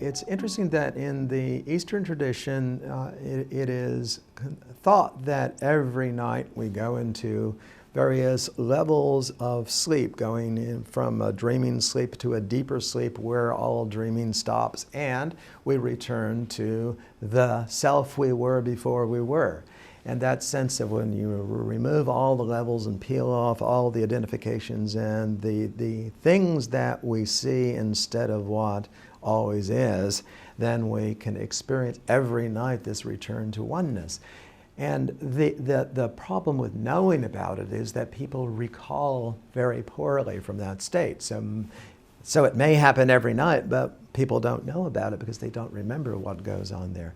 It's interesting that in the Eastern tradition, it is thought that every night we go into various levels of sleep, going in from a dreaming sleep to a deeper sleep where all dreaming stops, and we return to the self we were before we were. And that sense of when you remove all the levels and peel off all the identifications and the things that we see instead of what always is, then we can experience every night this return to oneness. And the problem with knowing about it is that people recall very poorly from that state. So it may happen every night, but people don't know about it because they don't remember what goes on there.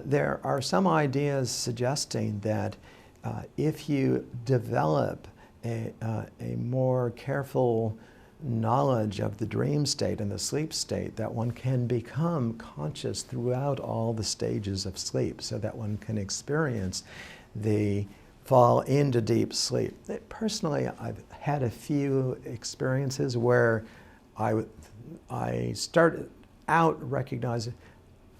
There are some ideas suggesting that if you develop a more careful knowledge of the dream state and the sleep state, that one can become conscious throughout all the stages of sleep, so that one can experience the fall into deep sleep. Personally, I've had a few experiences where I started out recognizing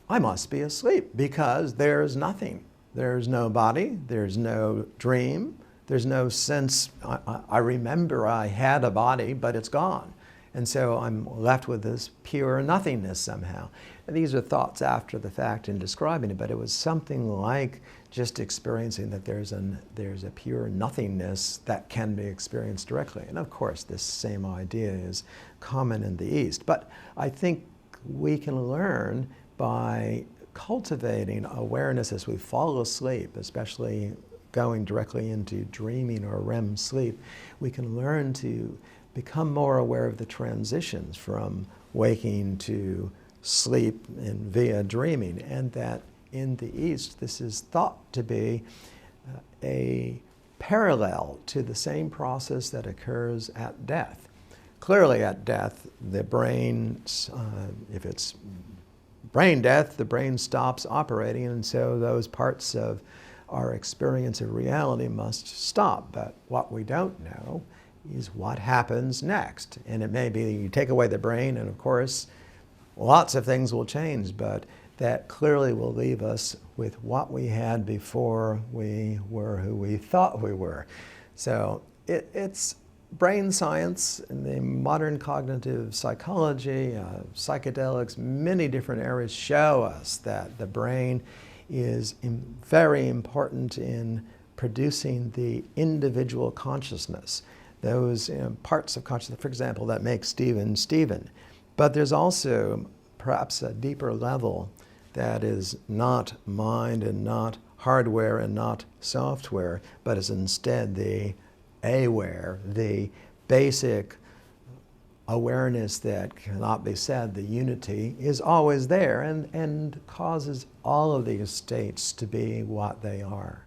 I must be asleep because there's nothing. There's no body, there's no dream, there's no sense. I remember I had a body, but it's gone. And so I'm left with this pure nothingness somehow. And these are thoughts after the fact in describing it, but it was something like just experiencing that there's a pure nothingness that can be experienced directly. And of course, this same idea is common in the East. But I think we can learn by cultivating awareness as we fall asleep, especially going directly into dreaming or REM sleep. We can learn to become more aware of the transitions from waking to sleep and via dreaming, and that in the East this is thought to be a parallel to the same process that occurs at death. Clearly at death, the brain, if it's brain death, the brain stops operating, and so those parts of our experience of reality must stop. But what we don't know is what happens next. And it may be you take away the brain, and of course, lots of things will change, but that clearly will leave us with what we had before we were who we thought we were. So it's brain science and the modern cognitive psychology, psychedelics, many different areas show us that the brain is very important in producing the individual consciousness, those parts of consciousness, for example, that make Stephen Stephen. But there's also perhaps a deeper level that is not mind and not hardware and not software, but is instead the aware, the basic awareness that cannot be said, the unity, is always there and causes all of these states to be what they are.